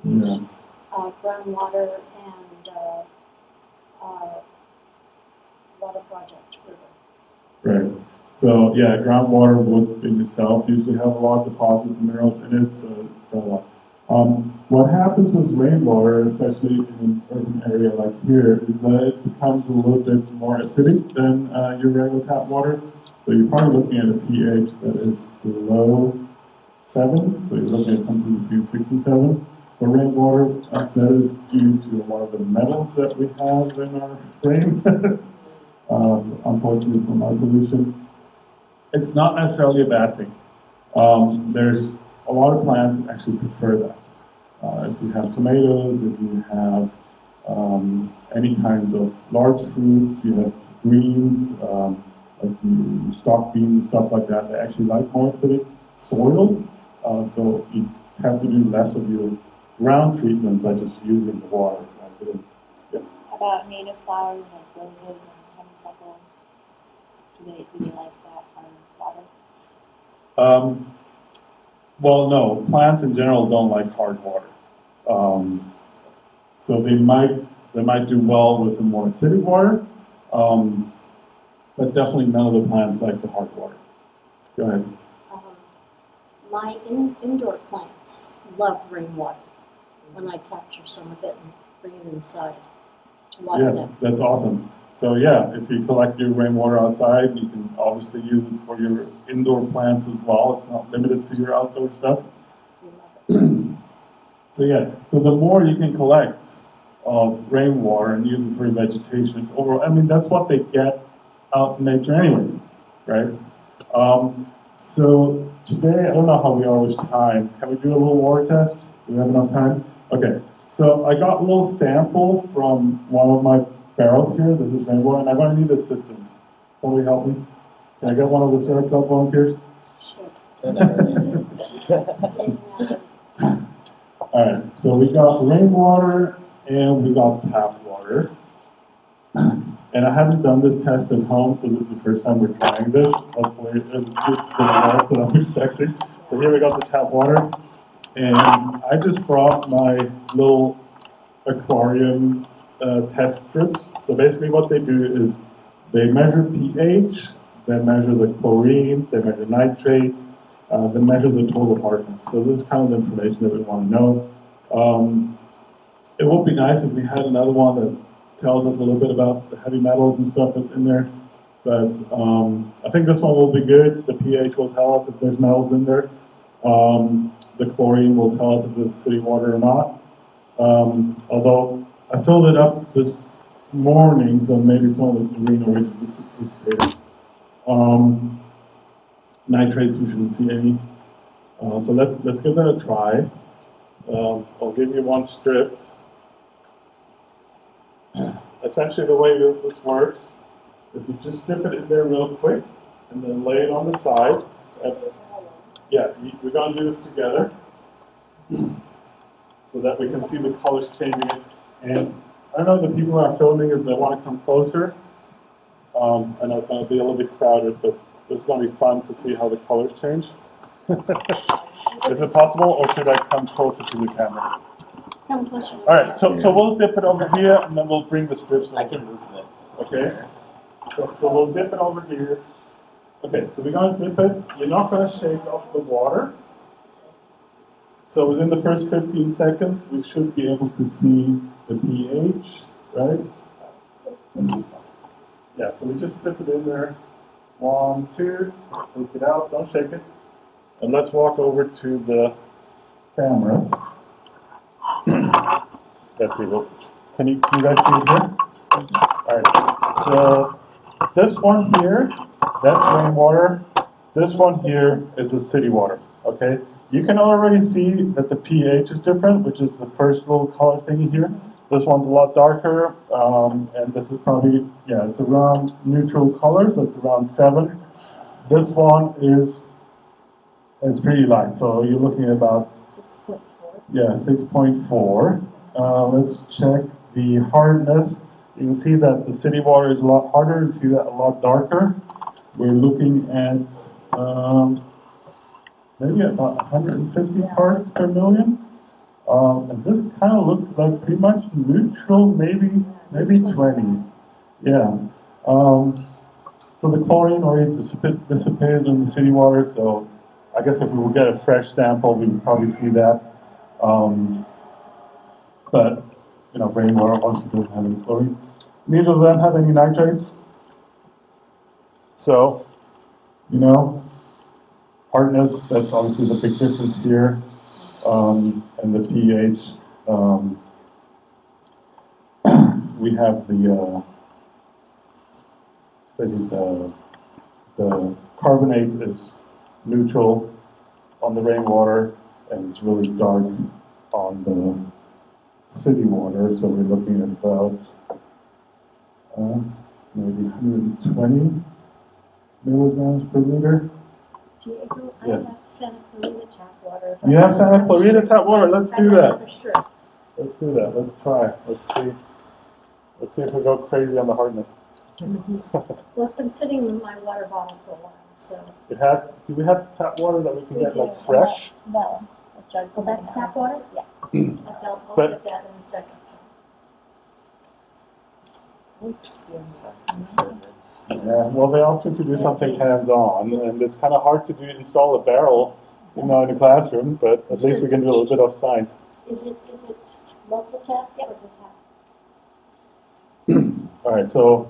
Speaker 2: Yeah.
Speaker 3: Groundwater and water project river.
Speaker 2: Right. So yeah, groundwater would in itself usually have a lot of deposits and minerals in it, so it's got a lot. What happens with rainwater, especially in an urban area like here, is that it becomes a little bit more acidic than your regular tap water. So you're probably looking at a pH that is below 7, so you're looking at something between 6 and 7 for rainwater. That is due to a lot of the metals that we have in our rain, unfortunately from our pollution. It's not necessarily a bad thing. There's a lot of plants that actually prefer that. If you have tomatoes, if you have any kinds of large fruits, you have greens, like stock beans and stuff like that, they actually like more acidic soils. So you have to do less of your ground treatment by just using the water like it is. Yes?
Speaker 3: How about native flowers like roses and honeysuckle? Do they like that kind of water?
Speaker 2: Well, no. Plants in general don't like hard water. So they might do well with some more acidic water, but definitely none of the plants like the hard water. Go ahead.
Speaker 4: My indoor plants love rainwater when I capture some of it and bring it inside to water them.
Speaker 2: Yes, that's awesome. So yeah, if you collect your rainwater outside, you can obviously use it for your indoor plants as well. It's not limited to your outdoor stuff. So yeah, so the more you can collect of rainwater and use it for vegetation, it's overall, I mean, that's what they get out in nature anyways, right? So today, I don't know how we are with time. Can we do a little water test? Do we have enough time? Okay, so I got a little sample from one of my barrels here. This is rainwater, and I'm going to need assistance. Somebody help me? Can I get one of the Sarah Club volunteers? All right, so we got rainwater and we got tap water. And I haven't done this test at home, so this is the first time we're trying this. Hopefully it's the results that I'm expecting. So here we got the tap water. And I just brought my little aquarium test strips. So basically what they do is they measure pH, they measure the chlorine, they measure nitrates, they measure the total hardness. So this is kind of the information that we want to know. It would be nice if we had another one that tells us a little bit about the heavy metals and stuff that's in there. But I think this one will be good. The pH will tell us if there's metals in there. The chlorine will tell us if it's city water or not. Although I filled it up this morning, so maybe some of the chlorine already dissipated. Nitrates, we shouldn't see any. So let's give that a try. I'll give you one strip. Essentially, the way this works is you just dip it in there real quick, and then lay it on the side. Yeah, we're going to do this together so that we can see the colors changing. And I don't know if the people who are filming, if they want to come closer. I know it's going to be a little bit crowded, but it's going to be fun to see how the colors change. Is it possible, or should I come closer to the camera?
Speaker 4: Come closer.
Speaker 2: All right, so we'll dip it over here, and then we'll bring the strips over.
Speaker 5: I can move it.
Speaker 2: Okay? So we'll dip it over here. Okay, so we're going to dip it. You're not going to shake off the water. So within the first 15 seconds, we should be able to see the pH, right? Yeah, so we just dip it in there. 1, 2, take it out, don't shake it. And let's walk over to the camera. Let's see, can you guys see it here? Alright, so this one here, that's rainwater. This one here is the city water, okay? You can already see that the pH is different, which is the first little color thingy here. This one's a lot darker, and this is probably, yeah, it's around neutral color, so it's around 7. This one is, it's pretty light, so you're looking at about
Speaker 4: 6.4.
Speaker 2: Yeah, 6.4. Let's check the hardness. You can see that the city water is a lot harder. You see that a lot darker. We're looking at maybe about 150 parts per million. And this kind of looks like pretty much neutral, maybe 20. Yeah. So the chlorine already dissipated in the city water, so I guess if we would get a fresh sample, we would probably see that. But, you know, rainwater also doesn't have any chlorine. Neither of them have any nitrates. So, you know, hardness, that's obviously the big difference here. And the pH, we have the carbonate is neutral on the rainwater, and it's really dark on the city water. So we're looking at about maybe 120 milligrams per liter.
Speaker 4: Diego, I
Speaker 2: Yeah.
Speaker 4: have Santa Clarita tap water.
Speaker 2: You have Santa Clarita tap water? Let's do that.
Speaker 4: For sure.
Speaker 2: Let's do that. Let's try. Let's see. Let's see if we go crazy on the hardness.
Speaker 4: Well, it's been sitting in my water bottle for a while, so.
Speaker 2: It has. Do we have tap water that we can
Speaker 4: We
Speaker 2: get
Speaker 4: do.
Speaker 2: like fresh?
Speaker 3: No, a jug.
Speaker 4: Well, that's tap water?
Speaker 3: Yeah.
Speaker 4: I'll
Speaker 2: But-
Speaker 4: get that in a second.
Speaker 2: Yeah. Well, they asked me to do something hands-on, and it's kind of hard to install a barrel, you know, in a classroom. But at least we can do a little bit of science.
Speaker 4: Is it local tap or the tap?
Speaker 2: All right. So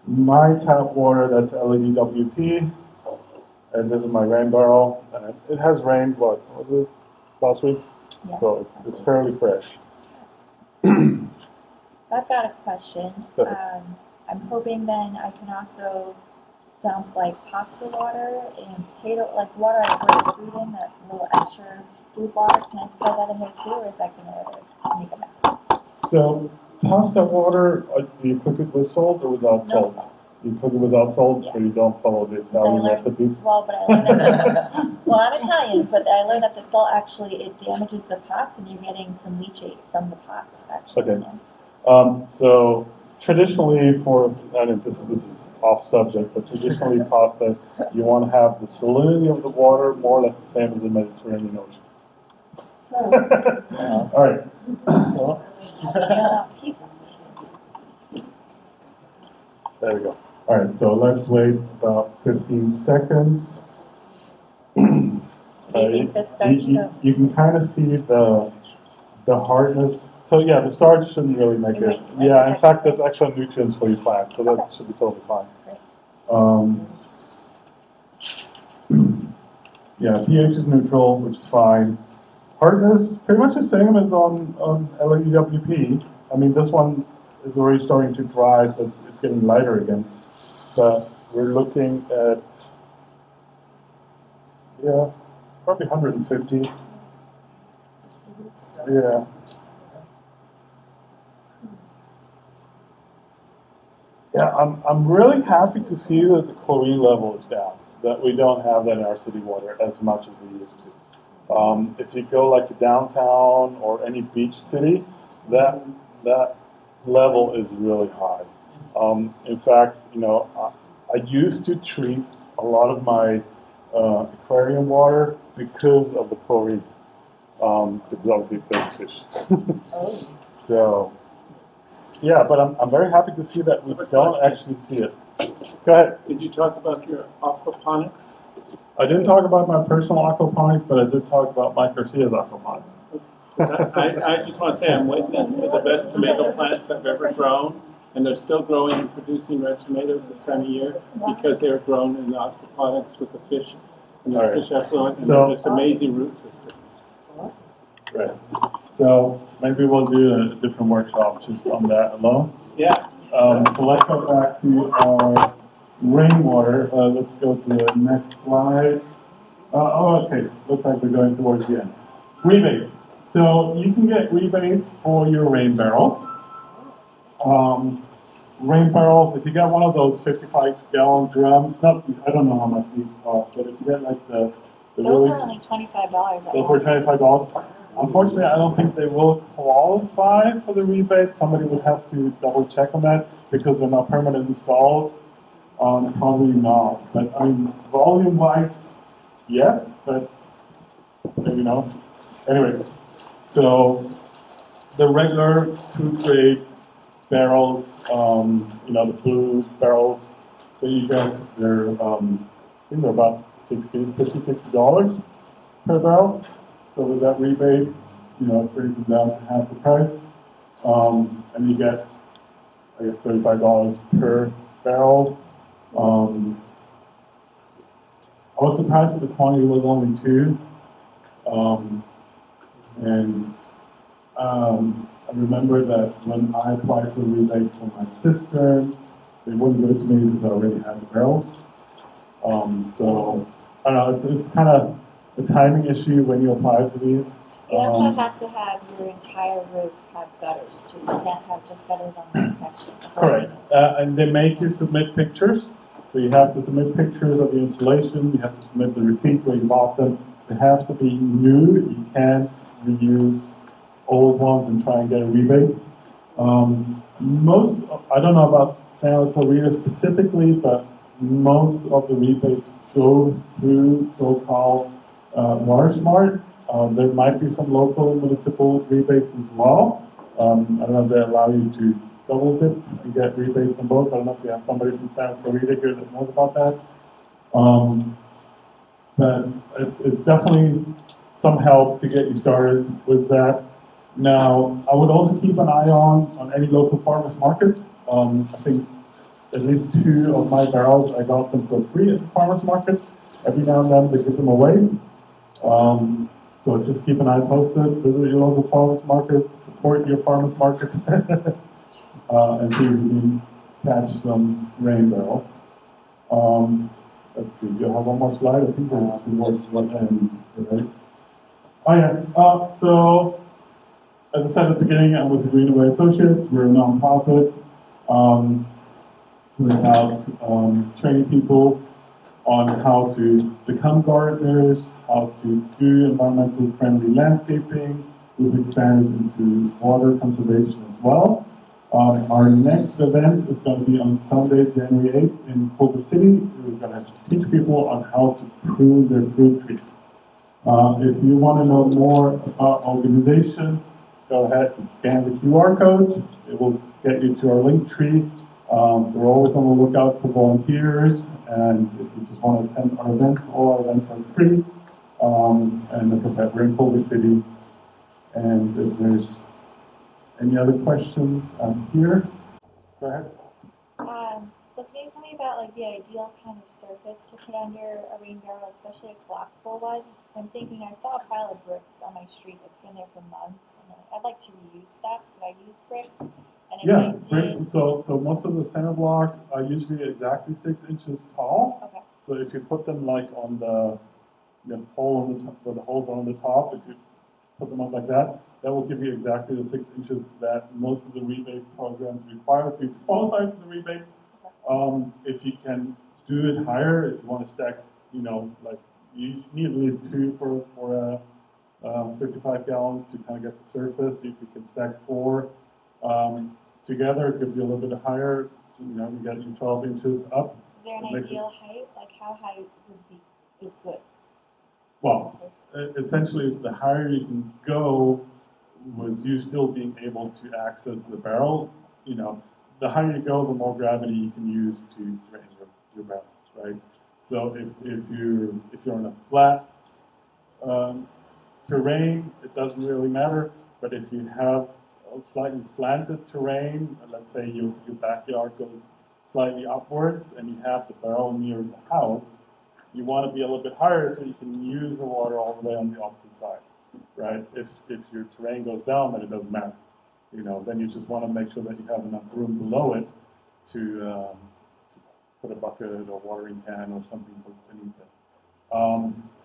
Speaker 2: my tap water, that's LED WP, and this is my rain barrel. And it has rained, what was it, last week?
Speaker 3: Yeah.
Speaker 2: So it's fairly fresh.
Speaker 3: So I've got a question.
Speaker 2: Go ahead.
Speaker 3: I'm hoping then I can also dump like pasta water and potato, like water I put food in, that little extra food water. Can I throw that in there too, or is that gonna make a mess?
Speaker 2: So pasta water, do you cook it with salt or without
Speaker 3: No
Speaker 2: salt?
Speaker 3: salt.
Speaker 2: You cook it without salt, so you don't follow the Italian recipes?
Speaker 3: Well, but I learned that, well, I'm Italian, but I learned that the salt actually, it damages the pots and you're getting some leachate from the pots, actually.
Speaker 2: Okay. So traditionally I mean, this is off subject, but traditionally pasta, you want to have the salinity of the water more or less the same as the Mediterranean Ocean. All right. There we go. All right, so let's wait about 15 seconds.
Speaker 3: Do you think the starch,
Speaker 2: you can kind of see the hardness. So yeah, the starch shouldn't really make it. Yeah, in fact, that's actual nutrients for your plant, so that should be totally fine. Yeah, pH is neutral, which is fine. Hardness, pretty much the same as on LEWP. I mean, this one is already starting to dry, so it's getting lighter again. But we're looking at, yeah, probably 150. Yeah. Yeah, I'm really happy to see that the chlorine level is down, that we don't have that in our city water as much as we used to. If you go like to downtown or any beach city, that level is really high. In fact, you know, I used to treat a lot of my aquarium water because of the chlorine, because obviously there's fish. So, yeah, but I'm very happy to see that we don't actually see it. Go ahead.
Speaker 5: Did you talk about your aquaponics?
Speaker 2: I didn't talk about my personal aquaponics, but I did talk about Mike Garcia's aquaponics.
Speaker 5: I just want to say I'm witness to the best tomato plants I've ever grown, and they're still growing and producing red tomatoes this time of year because they were grown in the aquaponics with the fish and the fish effluent, and they're just amazing root systems.
Speaker 2: Right. So maybe we'll do a different workshop just on that alone.
Speaker 5: Yeah.
Speaker 2: So let's go back to our rainwater. Let's go to the next slide. Okay. Looks like we're going towards the end. Rebates. So you can get rebates for your rain barrels. Rain barrels, if you get one of those 55-gallon drums, I don't know how much these cost, but if you get like the
Speaker 3: those
Speaker 2: really,
Speaker 3: are only $25.
Speaker 2: those were $25. Unfortunately, I don't think they will qualify for the rebate. Somebody would have to double check on that because they're not permanent installed. Probably not. But I mean, volume-wise, yes, but you know. Anyway, so the regular food grade barrels, you know, the blue barrels that you get, they're I think they're about $60 per barrel. So with that rebate, you know, it brings it down to half the price. And you get, I guess, $35 per barrel. I was surprised that the quantity was only 2. I remember that when I applied for a rebate for my cistern, they wouldn't give it to me because I already had the barrels. So, I don't know, it's kind of a timing issue when you apply for these.
Speaker 3: You also have to have your entire roof have gutters too. You can't have just gutters on one section.
Speaker 2: Correct. And they make you submit pictures. So you have to submit pictures of the installation. You have to submit the receipt where you bought them. They have to be new. You can't reuse old ones and try and get a rebate. I don't know about Santa Clarita specifically, but most of the rebates go through so-called Water Smart. There might be some local municipal rebates as well. I don't know if they allow you to double dip and get rebates from both. I don't know if you have somebody from Santa Clarita here that knows about that. But it's definitely some help to get you started with that. Now, I would also keep an eye on any local farmers markets. I think at least 2 of my barrels, I got them for free at the farmer's market. Every now and then they give them away. So just keep an eye posted, visit your local farmer's market, support your farmer's market, and see if you can catch some rain barrels. Let's see, do you have one more slide? I think there's one slide. Right? Oh yeah, so as I said at the beginning, I'm with Greenaway Associates. We're a non-profit. We're out training people on how to become gardeners, how to do environmentally friendly landscaping. We've expanded into water conservation as well. Our next event is going to be on Sunday, January 8th in Culver City. We're going to teach people on how to prune their fruit trees. If you want to know more about our organization, go ahead and scan the QR code. It will get you to our link tree. We're always on the lookout for volunteers, and if you just want to attend our events, all our events are free. And like I said, we're in Culver City. And if there's any other questions, I'm here. Go ahead.
Speaker 3: So can you tell me about like the ideal kind of surface to put under a rain barrel, especially a collapsible one? Because I'm thinking I saw a pile of bricks on my street that's been there for months, and I'd like to reuse stuff. Could I use bricks? And if I did,
Speaker 2: bricks. So most of the center blocks are usually exactly 6 inches tall.
Speaker 3: Okay.
Speaker 2: So if you put them like on the hole on the top, where the holes are on the top, if you put them up like that, that will give you exactly the 6 inches that most of the rebate programs require for you to qualify for the rebate. If you can do it higher, if you want to stack, like you need at least 2 for a 55 gallon to kind of get the surface. If you can stack 4 together, it gives you a little bit higher. So, you get you 12 inches up.
Speaker 3: Is there an ideal height? Like how high is good?
Speaker 2: Well, essentially, it's the higher you can go, was you still being able to access the barrel. The higher you go, the more gravity you can use to drain your barrel, right? So if you're on a flat terrain, it doesn't really matter. But if you have a slightly slanted terrain, let's say your backyard goes slightly upwards and you have the barrel near the house, you want to be a little bit higher so you can use the water all the way on the opposite side, right? If your terrain goes down, then it doesn't matter. Then you just want to make sure that you have enough room below it to put a bucket or watering can or something beneath it.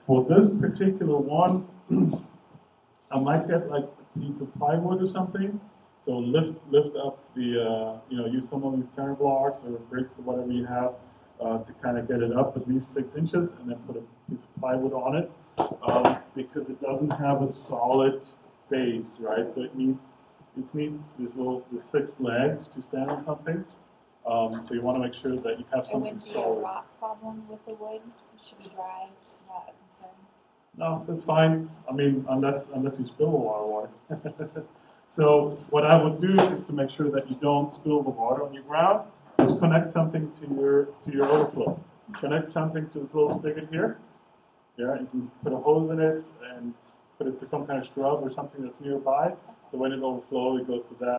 Speaker 2: For this particular one, I might get like a piece of plywood or something. So lift up the, use some of these center blocks or bricks or whatever you have to kind of get it up at least 6 inches, and then put a piece of plywood on it because it doesn't have a solid base, right? So it needs the 6 legs to stand on something. So you want to make sure that you have something solid.
Speaker 3: There wouldn't be a rot problem with the wood. It should be dry, not a concern.
Speaker 2: No, that's fine. I mean, unless you spill a lot of water. So what I would do is to make sure that you don't spill the water on your ground, is connect something to your overflow. Connect something to this little spigot here. Yeah, you can put a hose in it and put it to some kind of shrub or something that's nearby. So when it overflows, it goes to that.